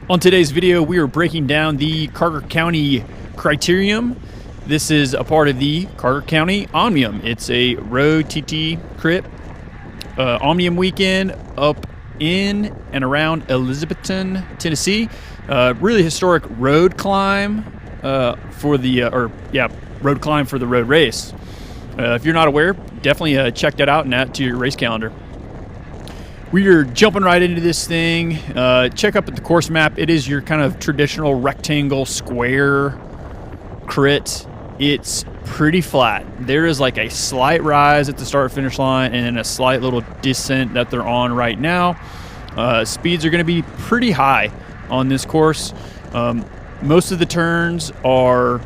On today's video, we are breaking down the Carter County Criterium. This is a part of the Carter County Omnium. It's a road TT crit Omnium weekend up in and around Elizabethton, Tennessee. Really historic road climb for the road climb for the road race. If you're not aware, definitely check that out and add to your race calendar. We are jumping right into this thing. Check up at the course map. It is your kind of traditional rectangle square crit. It's pretty flat. There is like a slight rise at the start finish line and then a slight little descent that they're on right now. Speeds are going to be pretty high on this course. Most of the turns are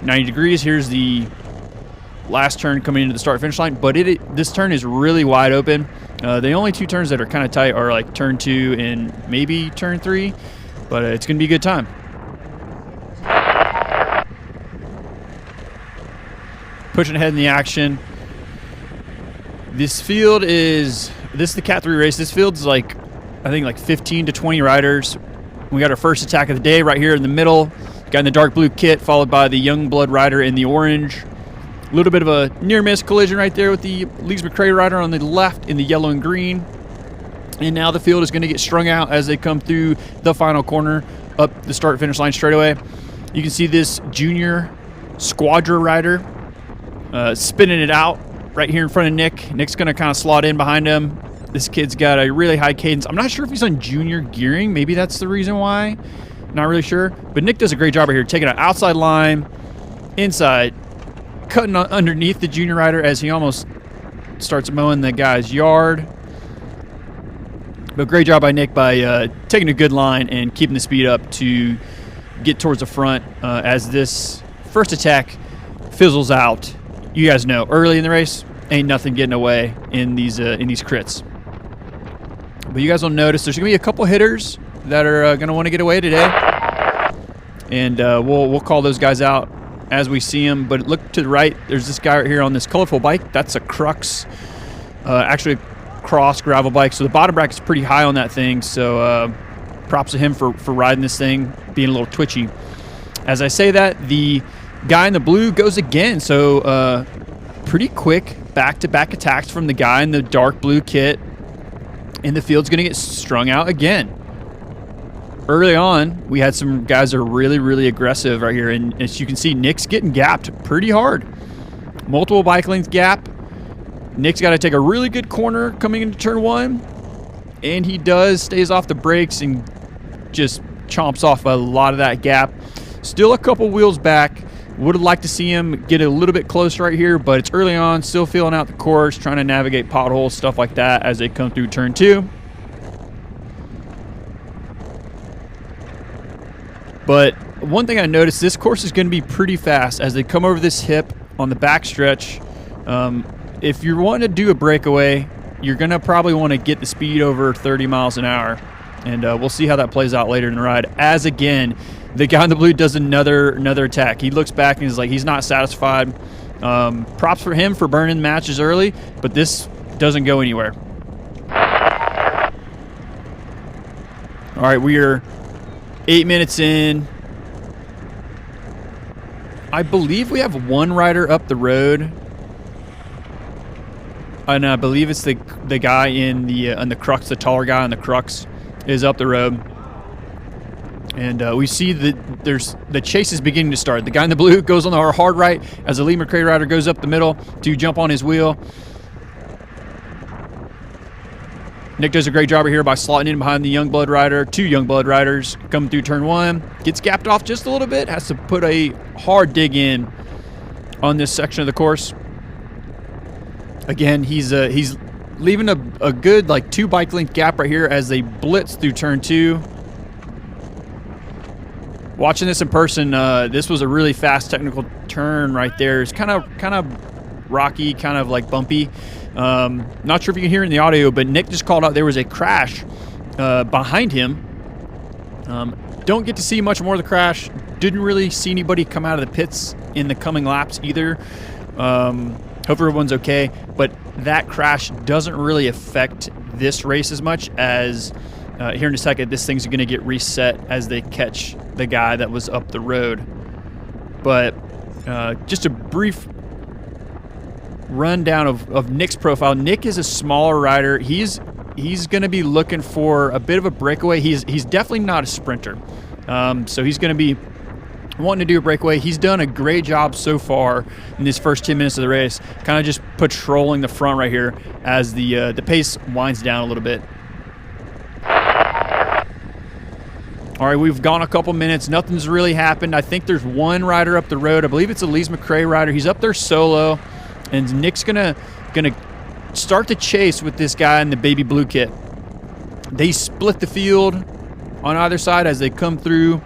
90 degrees. Here's the last turn coming into the start finish line, but this turn is really wide open. The only two turns that are kind of tight are like turn 2 and maybe turn 3, but it's going to be a good time. Pushing ahead in the action. This is the Cat 3 race. This field's like, I think like 15 to 20 riders. We got our first attack of the day right here in the middle. Guy in the dark blue kit, followed by the young blood rider in the orange. A little bit of a near-miss collision right there with the Leeds McRae rider on the left in the yellow and green. And now the field is going to get strung out as they come through the final corner up the start-finish line straightaway. You can see this junior Squadra rider spinning it out right here in front of Nick. Nick's going to kind of slot in behind him. This kid's got a really high cadence. I'm not sure if he's on junior gearing. Maybe that's the reason why. Not really sure. But Nick does a great job right here, taking an outside line, inside, cutting underneath the junior rider as he almost starts mowing the guy's yard. But great job by Nick by taking a good line and keeping the speed up to get towards the front as this first attack fizzles out. You guys know, early in the race, ain't nothing getting away in these crits. But you guys will notice there's going to be a couple hitters that are going to want to get away today. And we'll call those guys out as we see them. But look to the right, there's this guy right here on this colorful bike. That's a Crux, actually a cross gravel bike. So the bottom bracket's pretty high on that thing. So props to him for riding this thing, being a little twitchy. As I say that, the guy in the blue goes again. So pretty quick back-to-back attacks from the guy in the dark blue kit. And the field's going to get strung out again. Early on, we had some guys that are really, really aggressive right here. And as you can see, Nick's getting gapped pretty hard. Multiple bike length gap. Nick's got to take a really good corner coming into turn 1. And he stays off the brakes and just chomps off a lot of that gap. Still a couple wheels back. Would have liked to see him get a little bit closer right here, but it's early on, still feeling out the course, trying to navigate potholes, stuff like that as they come through turn 2. But one thing I noticed, this course is going to be pretty fast as they come over this hip on the back stretch. If you're wanting to do a breakaway, you're going to probably want to get the speed over 30 miles an hour. And we'll see how that plays out later in the ride. As again, the guy in the blue does another attack. He looks back and is like, he's not satisfied. Props for him for burning matches early, but this doesn't go anywhere. All right, we are 8 minutes in. I believe we have one rider up the road. And I believe it's the guy in the Crux, the taller guy on the Crux is up the road. And we see that the chase is beginning to start. The guy in the blue goes on the hard right as the Lee McRae rider goes up the middle to jump on his wheel. Nick does a great job here by slotting in behind the young blood rider. Two young blood riders coming through turn 1. Gets gapped off just a little bit. Has to put a hard dig in on this section of the course. Again, he's leaving a good like 2 bike length gap right here as they blitz through turn 2. Watching this in person, this was a really fast technical turn right there. It's kind of rocky, kind of like bumpy. Not sure if you can hear it in the audio, but Nick just called out there was a crash behind him. Don't get to see much more of the crash. Didn't really see anybody come out of the pits in the coming laps either. Hope everyone's okay, but that crash doesn't really affect this race as much as here in a second, this thing's going to get reset as they catch the guy that was up the road. But just a brief rundown of Nick's profile. Nick is a smaller rider. He's going to be looking for a bit of a breakaway. He's definitely not a sprinter. So he's going to be wanting to do a breakaway. He's done a great job so far in these first 10 minutes of the race, kind of just patrolling the front right here as the pace winds down a little bit. All right, we've gone a couple minutes. Nothing's really happened. I think there's one rider up the road. I believe it's a Lees McRae rider. He's up there solo, and Nick's gonna start the chase with this guy in the baby blue kit. They split the field on either side as they come through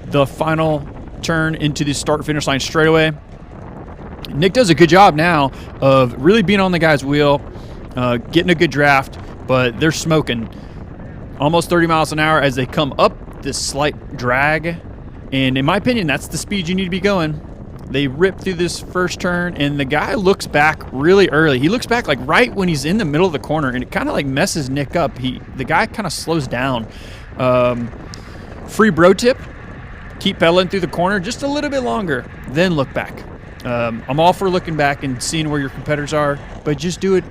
the final turn into the start-finish line straightaway. Nick does a good job now of really being on the guy's wheel, getting a good draft, but they're smoking almost 30 miles an hour as they come up this slight drag. And in my opinion, that's the speed you need to be going. They rip through this first turn, and the guy looks back really early. He looks back like right when he's in the middle of the corner, and it kind of like messes Nick up. The guy kind of slows down. Free bro tip: keep pedaling through the corner just a little bit longer, then look back. I'm all for looking back and seeing where your competitors are, but just do it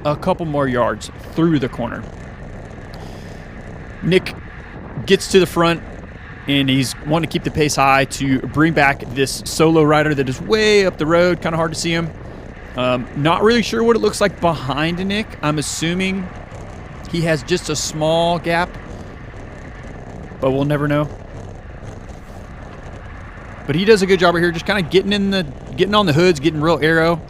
a couple more yards through the corner. Nick gets to the front, and he's wanting to keep the pace high to bring back this solo rider that is way up the road. Kind of hard to see him. Not really sure what it looks like behind Nick. I'm assuming he has just a small gap, but we'll never know. But he does a good job right here, just kind of getting on the hoods, getting real aero,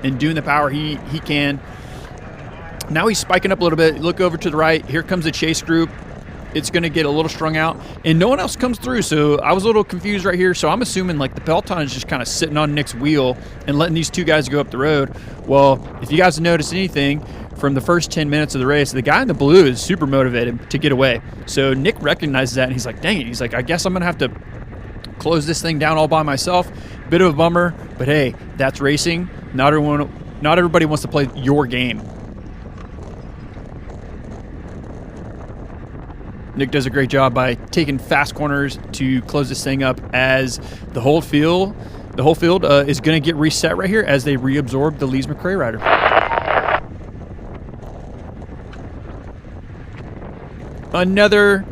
and doing the power he can. Now he's spiking up a little bit. Look over to the right. Here comes the chase group. It's going to get a little strung out, and no one else comes through. So I was a little confused right here. So I'm assuming like the peloton is just kind of sitting on Nick's wheel and letting these two guys go up the road. Well, if you guys have noticed anything from the first 10 minutes of the race, the guy in the blue is super motivated to get away. So Nick recognizes that, and he's like, dang it. He's like, I guess I'm going to have to close this thing down all by myself. Bit of a bummer, but hey, that's racing. Not everybody wants to play your game. Nick does a great job by taking fast corners to close this thing up as the whole field is going to get reset right here as they reabsorb the Lees McRae rider. Another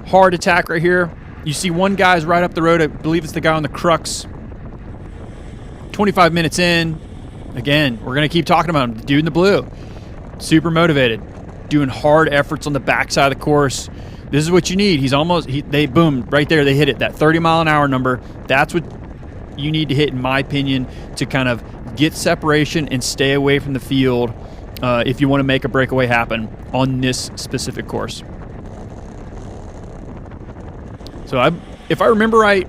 hard attack right here. You see one guy's right up the road. I believe it's the guy on the Crux. 25 minutes in. Again, we're going to keep talking about him. The dude in the blue. Super motivated. Doing hard efforts on the backside of the course. This is what you need. They boom, right there. They hit it. That 30 mile an hour number. That's what you need to hit, in my opinion, to kind of get separation and stay away from the field if you want to make a breakaway happen on this specific course. So if I remember right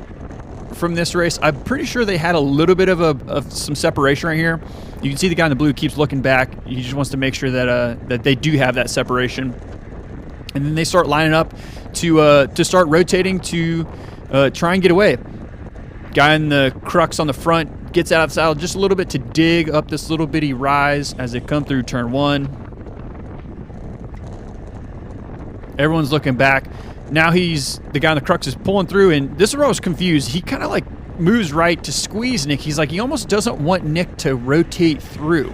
from this race, I'm pretty sure they had a little bit of some separation right here. You can see the guy in the blue keeps looking back. He just wants to make sure that they do have that separation. And then they start lining up to start rotating to try and get away. Guy in the Crux on the front gets out of the saddle just a little bit to dig up this little bitty rise as they come through turn one. Everyone's looking back. Now the guy in the Crux is pulling through, and this is where I was confused. He kind of like moves right to squeeze Nick. He's like, he almost doesn't want Nick to rotate through.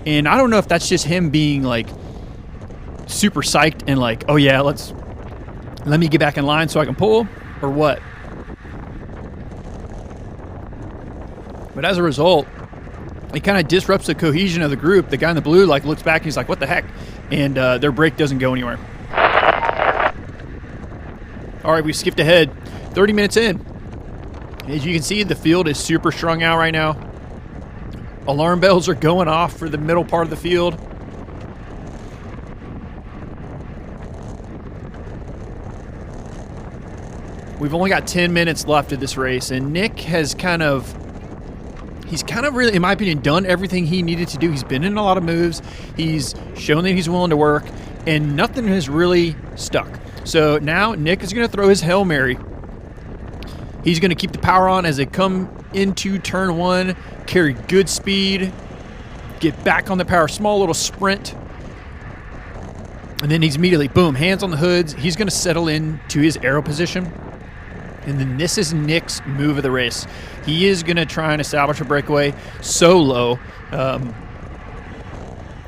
And I don't know if that's just him being like super psyched and like, oh yeah, let me get back in line so I can pull, or what. But as a result, it kind of disrupts the cohesion of the group. The guy in the blue like looks back and he's like, what the heck? And their brake doesn't go anywhere. All right, we skipped ahead 30 minutes in. As you can see, the field is super strung out right now. Alarm bells are going off for the middle part of the field. We've only got 10 minutes left of this race, and Nick has kind of really, in my opinion, done everything he needed to do. He's been in a lot of moves. He's shown that he's willing to work, and nothing has really stuck. So now Nick is going to throw his Hail Mary. He's going to keep the power on as they come into turn 1, carry good speed, get back on the power, small little sprint. And then he's immediately, boom, hands on the hoods. He's going to settle into his aero position. And then this is Nick's move of the race. He is going to try and establish a breakaway solo.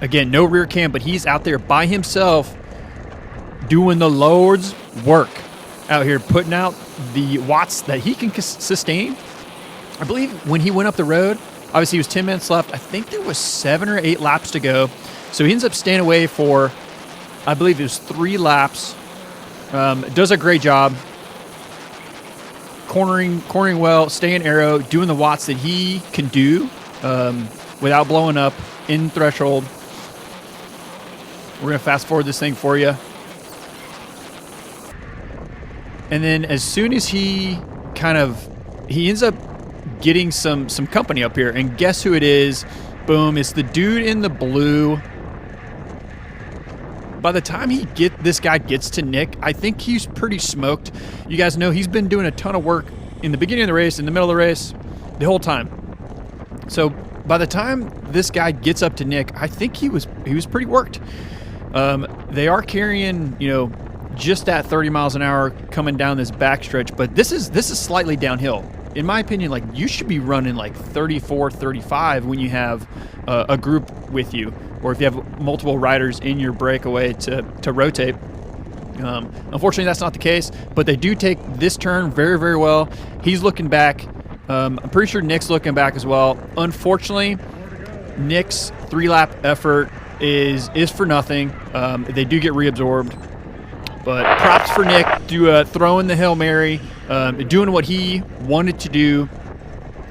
Again, no rear cam, but he's out there by himself doing the Lord's work out here, putting out the watts that he can sustain. I believe when he went up the road, obviously he was 10 minutes left. I think there was 7 or 8 laps to go. So he ends up staying away for, I believe it was 3 laps. Does a great job. Cornering well, staying aero, doing the watts that he can do without blowing up in threshold. We're going to fast forward this thing for you. And then as soon as he ends up getting some company up here, and guess who it is? Boom, it's the dude in the blue. By the time this guy gets to Nick, I think he's pretty smoked. You guys know he's been doing a ton of work in the beginning of the race, in the middle of the race, the whole time. So by the time this guy gets up to Nick, I think he was pretty worked. They are carrying, just at 30 miles an hour coming down this backstretch, but this is slightly downhill. In my opinion, like, you should be running like 34, 35 when you have a group with you, or if you have multiple riders in your breakaway to rotate. Unfortunately, that's not the case, but they do take this turn very, very well. He's looking back. I'm pretty sure Nick's looking back as well. Unfortunately, Nick's 3-lap effort is for nothing. They do get reabsorbed. But props for Nick throwing the Hail Mary, doing what he wanted to do.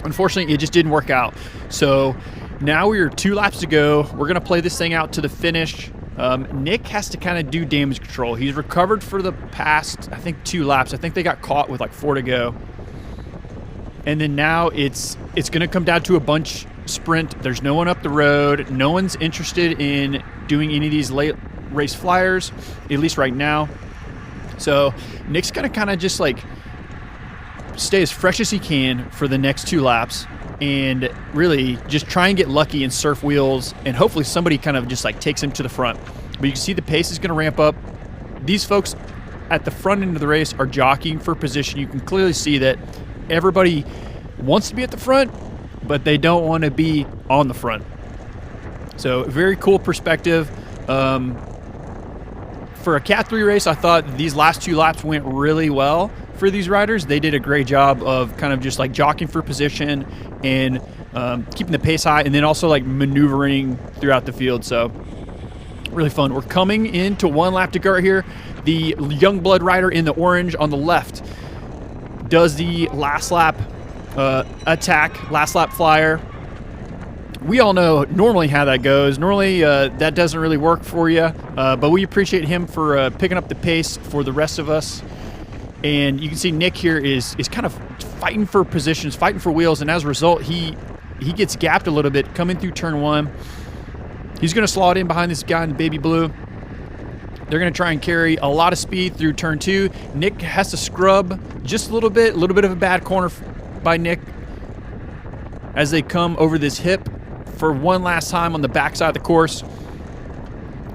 Unfortunately, it just didn't work out. So now we are 2 laps to go. We're going to play this thing out to the finish. Nick has to kind of do damage control. He's recovered for the past, I think, 2 laps. I think they got caught with like 4 to go. And then now it's going to come down to a bunch sprint. There's no one up the road. No one's interested in doing any of these late race flyers, at least right now. So Nick's gonna kind of just like stay as fresh as he can for the next 2 laps and really just try and get lucky and surf wheels, and hopefully somebody kind of just like takes him to the front. But you can see the pace is going to ramp up. These folks at the front end of the race are jockeying for position. You can clearly see that everybody wants to be at the front, but they don't want to be on the front. So very cool perspective. For a Cat 3 race, I thought these last 2 laps went really well for these riders. They did a great job of kind of just like jockeying for position and keeping the pace high, and then also like maneuvering throughout the field. So really fun. We're coming into 1 lap to go right here. The young blood rider in the orange on the left does the last lap attack, last lap flyer. We all know normally how that goes. Normally that doesn't really work for you, but we appreciate him for picking up the pace for the rest of us. And you can see Nick here is kind of fighting for positions, fighting for wheels, and as a result, he gets gapped a little bit coming through turn 1. He's going to slot in behind this guy in the baby blue. They're going to try and carry a lot of speed through turn 2. Nick has to scrub just a little bit of a bad corner by Nick as they come over this hip for one last time on the backside of the course.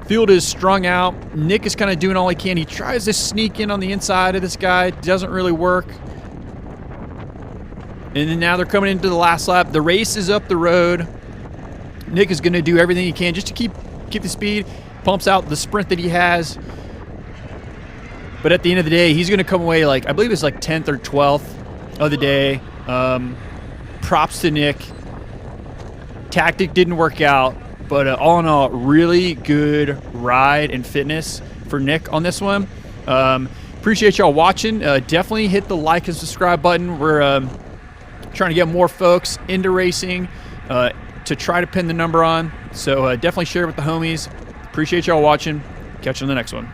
Field is strung out. Nick is kind of doing all he can. He tries to sneak in on the inside of this guy. Doesn't really work. And then now they're coming into the last lap. The race is up the road. Nick is going to do everything he can just to keep the speed. Pumps out the sprint that he has. But at the end of the day, he's going to come away like, I believe it's like 10th or 12th of the day. Props to Nick. Tactic didn't work out, but all in all, really good ride and fitness for Nick on this one. Appreciate y'all watching. Definitely hit the like and subscribe button. We're trying to get more folks into racing to try to pin the number on. So definitely share it with the homies. Appreciate y'all watching. Catch you on the next one.